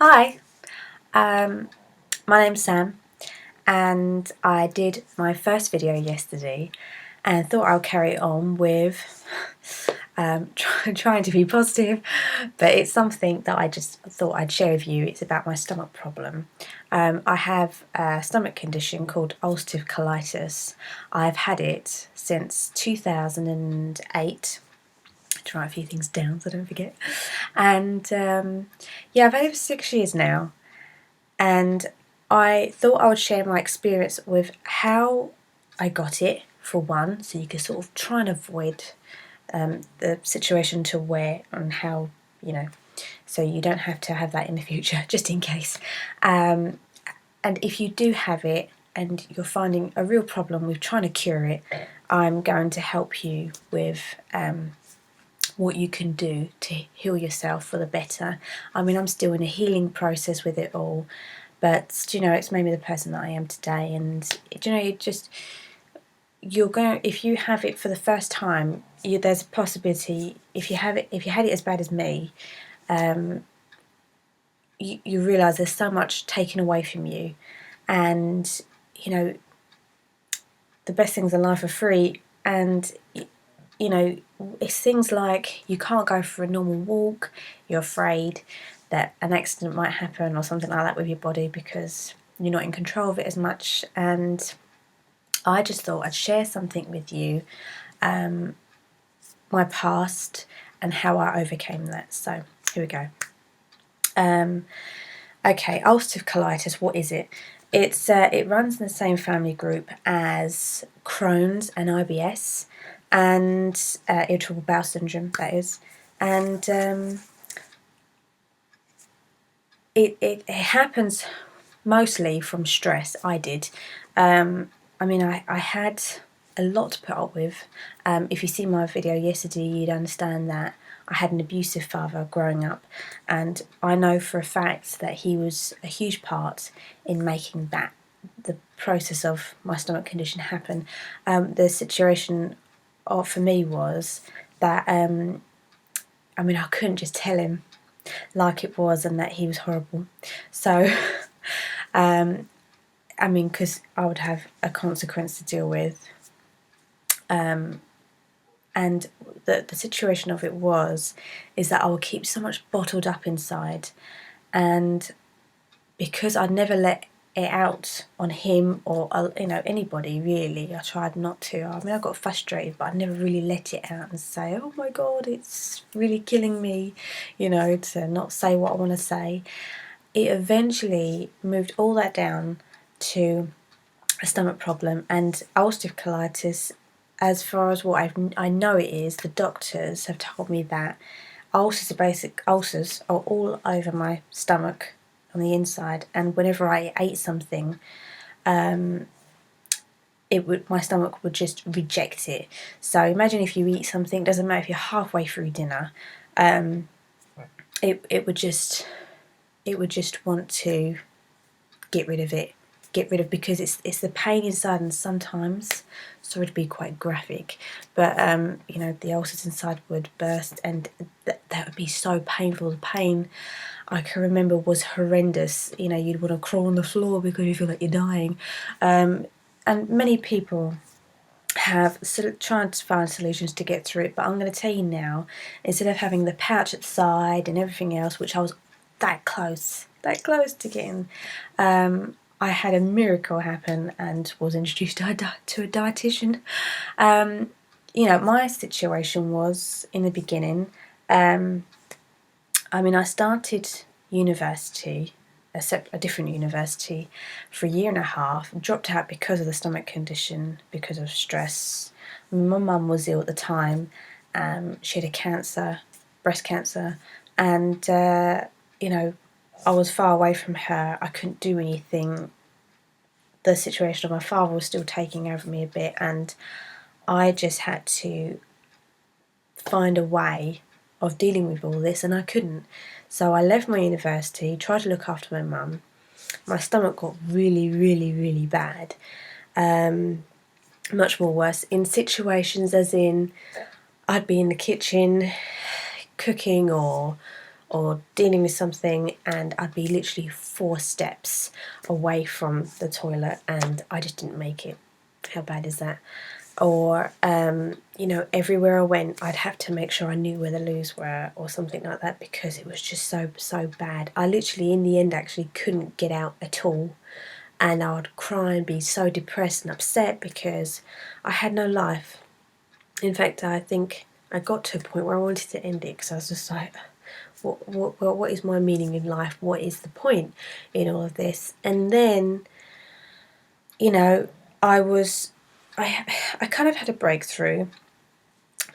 Hi, um, my name's Sam, and I did my first video yesterday and thought I'll carry on with trying to be positive, but it's something that I just thought I'd share with you. It's about my stomach problem. I have a stomach condition called ulcerative colitis. I've had it since 2008. To write a few things down so I don't forget. And yeah, I've had it for 6 years now. And I thought I would share my experience with how I got it, for one, so you can sort of try and avoid the situation to where and how, so you don't have to have that in the future, just in case. And if you do have it and you're finding a real problem with trying to cure it, I'm going to help you with what you can do to heal yourself for the better. I mean, I'm still in a healing process with it all, but it's made me the person that I am today. And if you have it for the first time, there's a possibility if you had it as bad as me, you realise there's so much taken away from you, and the best things in life are free, and it's things like you can't go for a normal walk, you're afraid that an accident might happen or something like that with your body because you're not in control of it as much. And I just thought I'd share something with you, my past and how I overcame that. So here we go. Okay, ulcerative colitis, what is it? It runs in the same family group as Crohn's and IBS, and irritable bowel syndrome, that is. And it happens mostly from stress. I did. I had a lot to put up with. If you see my video yesterday, you'd understand that I had an abusive father growing up, and I know for a fact that he was a huge part in making the process of my stomach condition happen. The situation for me was that I couldn't just tell him like it was and that he was horrible. So because I would have a consequence to deal with. And the situation of it is that I would keep so much bottled up inside, and because I'd never let it out on him or anybody really, I tried not to. I got frustrated, but I never really let it out and say, oh my god, it's really killing me, to not say what I want to say. It eventually moved all that down to a stomach problem and ulcerative colitis. As far as what I know it is, the doctors have told me that ulcers are all over my stomach on the inside, and whenever I ate something, my stomach would just reject it. So imagine if you eat something, doesn't matter if you're halfway through dinner, it would just want to get rid of it. Because it's the pain inside, and sometimes, sorry to be quite graphic, but the ulcers inside would burst, and that would be so painful. The pain, I can remember, was horrendous. You'd want to crawl on the floor because you feel like you're dying. And many people have tried to find solutions to get through it, but I'm going to tell you now, instead of having the pouch at the side and everything else, which I was that close to getting, I had a miracle happen and was introduced to a dietitian. My situation was, in the beginning, I started university, a different university, for a year and a half, dropped out because of the stomach condition, because of stress. My mum was ill at the time. She had a cancer, breast cancer, and I was far away from her. I couldn't do anything. The situation of my father was still taking over me a bit, and I just had to find a way of dealing with all this, and I couldn't. So I left my university, tried to look after my mum. My stomach got really, really, really bad. Much more worse in situations as in I'd be in the kitchen cooking or or dealing with something, and I'd be literally 4 steps away from the toilet and I just didn't make it. How bad is that? Or, you know, everywhere I went, I'd have to make sure I knew where the loos were or something like that, because it was just so bad. I literally, in the end, actually couldn't get out at all. And I would cry and be so depressed and upset because I had no life. In fact, I think I got to a point where I wanted to end it, because I was just like, what is my meaning in life? What is the point in all of this? And then, you know, I kind of had a breakthrough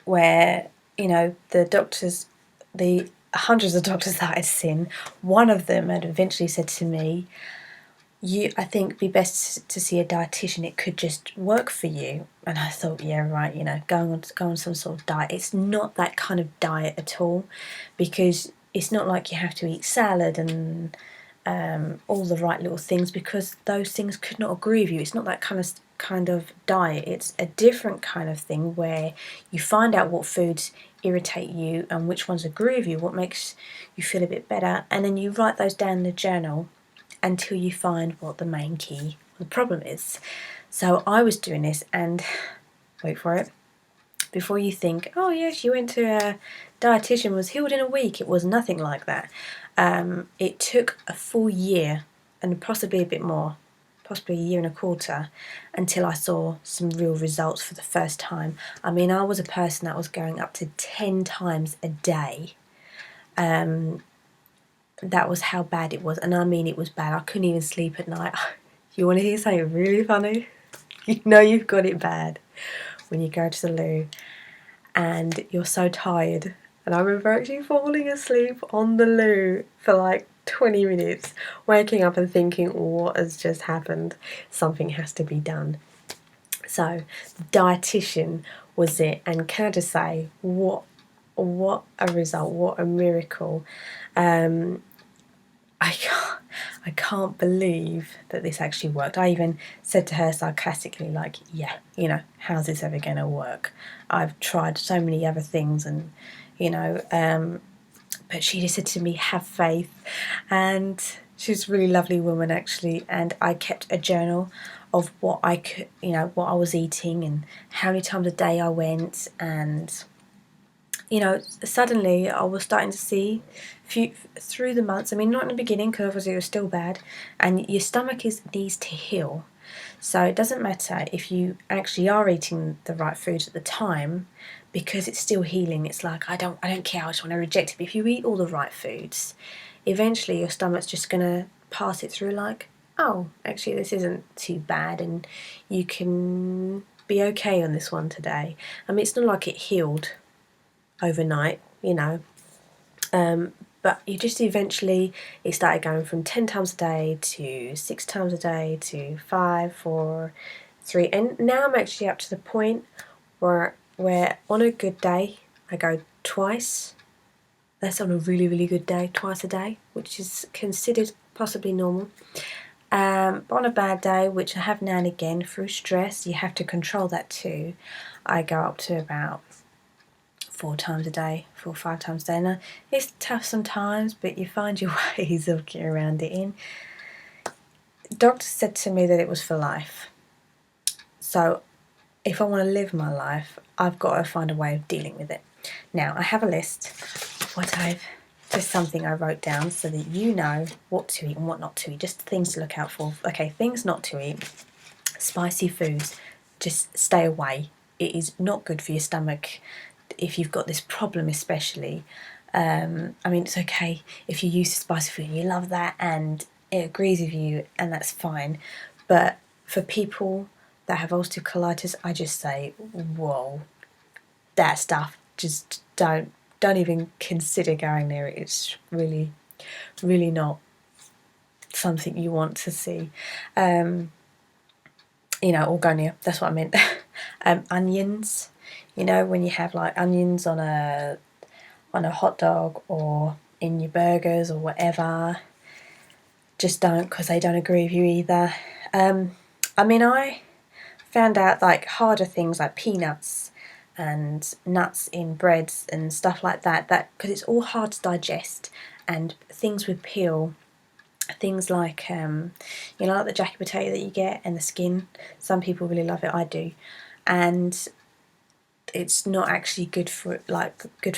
where, you know, the hundreds of doctors that I'd seen, one of them had eventually said to me, I think it'd be best to see a dietitian. It could just work for you. And I thought, yeah, right, you know, go on some sort of diet. It's not that kind of diet at all, because it's not like you have to eat salad and all the right little things, because those things could not agree with you. It's not that kind of diet. It's a different kind of thing where you find out what foods irritate you and which ones agree with you, what makes you feel a bit better, and then you write those down in the journal until you find what the main key, the problem is. So I was doing this, and wait for it, before you think, oh yeah, she went to a dietitian, was healed in a week. It was nothing like that. It took a full year, and possibly a bit more, possibly a year and a quarter, until I saw some real results for the first time. I mean, I was a person that was going up to 10 times a day. That was how bad it was, and I mean, it was bad. I couldn't even sleep at night. You want to hear something really funny? You know you've got it bad when you go to the loo and you're so tired. And I remember actually falling asleep on the loo for like 20 minutes, waking up and thinking, what has just happened? Something has to be done. So the dietitian was it, and can I just say, what a result, what a miracle. I can't believe that this actually worked. I even said to her sarcastically, like, yeah, you know, how's this ever going to work? I've tried so many other things, and, you know, but she just said to me, have faith. And she's a really lovely woman, actually. And I kept a journal of what I could, you know, what I was eating and how many times a day I went. And, you know, suddenly I was starting to see through the months. I mean, not in the beginning, because obviously it was still bad, and your stomach needs to heal. So it doesn't matter if you actually are eating the right foods at the time, because it's still healing. It's like, I don't care, I just want to reject it. But if you eat all the right foods, eventually your stomach's just going to pass it through like, oh, actually this isn't too bad, and you can be okay on this one today. I mean, it's not like it healed overnight, you know, but you just eventually, it started going from 10 times a day to 6 times a day to 5, 4, 3, and now I'm actually up to the point where on a good day I go twice. That's on a really good day, twice a day, which is considered possibly normal. But on a bad day, which I have now and again through stress, you have to control that too, I go up to about 4 times a day, 4 or 5 times a day. Now, it's tough sometimes, but you find your ways of getting around it. In doctor said to me that it was for life. So if I want to live my life, I've got to find a way of dealing with it. Now, I have a list of just something I wrote down so that you know what to eat and what not to eat, just things to look out for. Okay, things not to eat. Spicy foods, just stay away. It is not good for your stomach if you've got this problem, especially. I mean, it's okay if you use spicy food and you love that and it agrees with you, and that's fine. But for people that have ulcerative colitis, I just say, whoa, that stuff, just don't even consider going there. It's really not something you want to see. You know, or go near, that's what I meant. Onions, you know, when you have like onions on a hot dog or in your burgers or whatever, just don't, because they don't agree with you either. I mean, I found out like harder things like peanuts and nuts in breads and stuff like that, because it's all hard to digest, and things with peel, things like like the jacket potato that you get and the skin. Some people really love it, I do, and it's not actually good for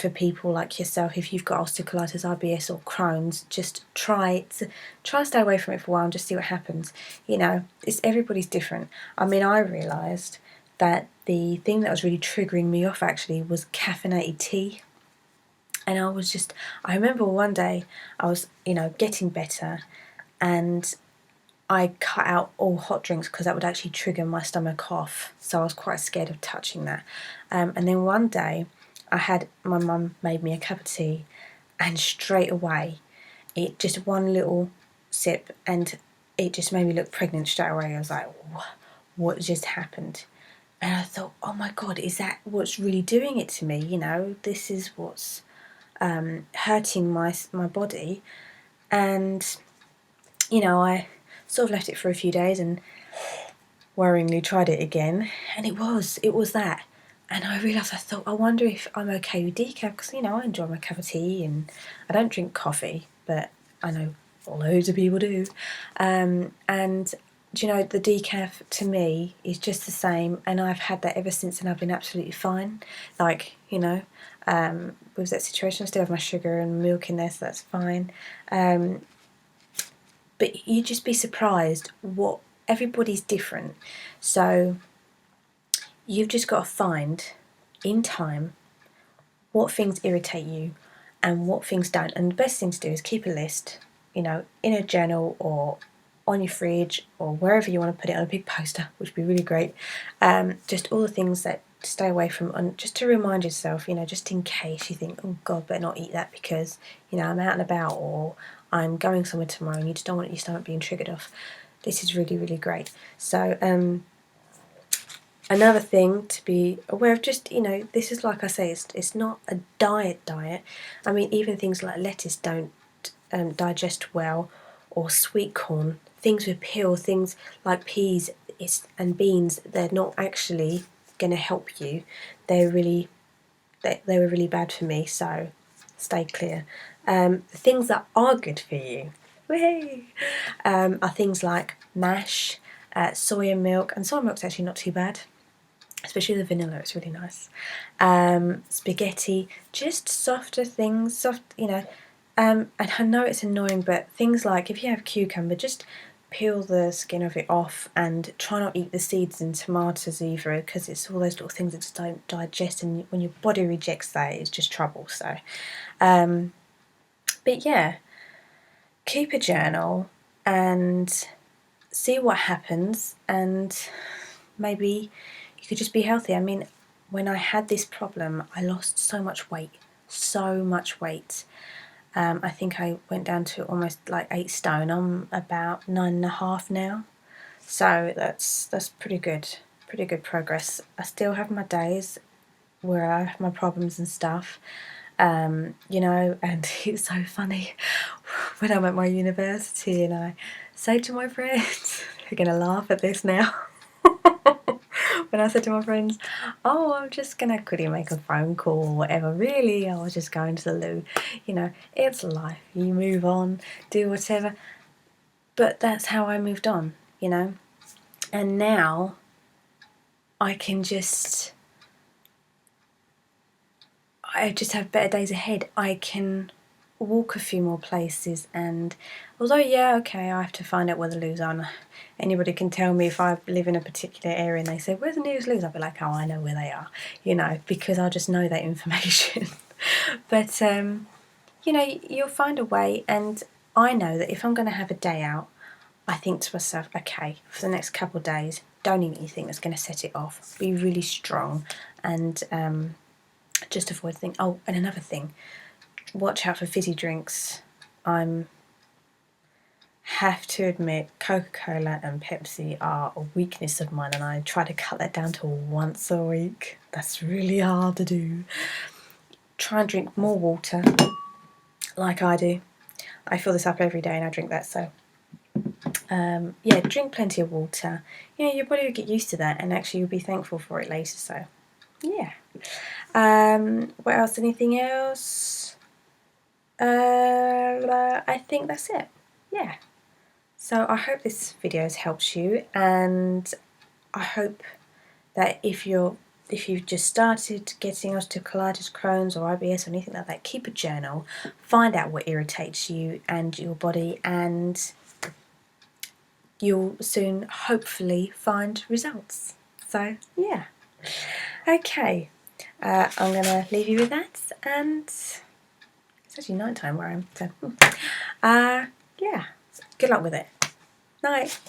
people like yourself. If you've got ulcerative colitis, IBS or Crohn's, just try to stay away from it for a while and just see what happens. It's everybody's different. I mean, I realised that the thing that was really triggering me off actually was caffeinated tea. And I remember one day I was, getting better, and I cut out all hot drinks because that would actually trigger my stomach off. So I was quite scared of touching that. And then one day my mum made me a cup of tea, and straight away, it just one little sip and it just made me look pregnant straight away. I was like, what just happened? And I thought, oh my God, is that what's really doing it to me? This is what's hurting my body. And, I sort of left it for a few days and worryingly tried it again, and it was that. And I realised, I wonder if I'm okay with decaf, because, I enjoy my cup of tea, and I don't drink coffee, but I know loads of people do. And, the decaf to me is just the same, and I've had that ever since, and I've been absolutely fine. With that situation, I still have my sugar and milk in there, so that's fine. But you'd just be surprised what everybody's different. So you've just got to find in time what things irritate you and what things don't. And the best thing to do is keep a list, in a journal or on your fridge or wherever you want to put it, on a big poster, which would be really great. Just all the things that to stay away from, and just to remind yourself, just in case you think, oh God, better not eat that because, I'm out and about, or I'm going somewhere tomorrow and you just don't want your stomach being triggered off. This is really, really great. So another thing to be aware of, just, this is, like I say, it's not a diet. I mean, even things like lettuce don't digest well, or sweet corn, things with peel, things like peas and beans, they're not actually going to help you. They were really bad for me, so stay clear. Things that are good for you, are things like mash, soya milk, and soya milk's actually not too bad, especially the vanilla, it's really nice. Spaghetti, just softer things, and I know it's annoying, but things like if you have cucumber, just peel the skin of it off and try not eat the seeds in tomatoes either, because it's all those little things that just don't digest, and when your body rejects that, it's just trouble. So, but yeah, keep a journal and see what happens, and maybe you could just be healthy. I mean, when I had this problem, I lost so much weight. I think I went down to almost like 8 stone. I'm about 9.5 now, so that's pretty good progress. I still have my days where I have my problems and stuff, and it's so funny when I'm at my university and I say to my friends, they're gonna laugh at this now. When I said to my friends, oh, I'm just going to quickly make a phone call or whatever, really, I was just going to the loo. It's life. You move on, do whatever. But that's how I moved on, And now I just have better days ahead. I can walk a few more places, and although, yeah, okay, I have to find out where the loos are. Anybody can tell me if I live in a particular area and they say, where's the nearest loos? I'll be like, oh, I know where they are, because I'll just know that information. But, you'll find a way, and I know that if I'm going to have a day out, I think to myself, okay, for the next couple of days, don't eat anything that's going to set it off. Be really strong, and just avoid things. Oh, and another thing, watch out for fizzy drinks. Have to admit, Coca-Cola and Pepsi are a weakness of mine, and I try to cut that down to once a week. That's really hard to do. Try and drink more water, like I do. I fill this up every day and I drink that, so yeah, drink plenty of water. Your body will get used to that, and actually you'll be thankful for it later, so yeah. What else? Anything else? I think that's it. Yeah. So I hope this video has helped you, and I hope that if you've just started getting ulcerative colitis, Crohn's or IBS or anything like that, keep a journal, find out what irritates you and your body, and you'll soon hopefully find results. So yeah, okay, I'm gonna leave you with that, and it's actually night time where I'm, so yeah, good luck with it. Night.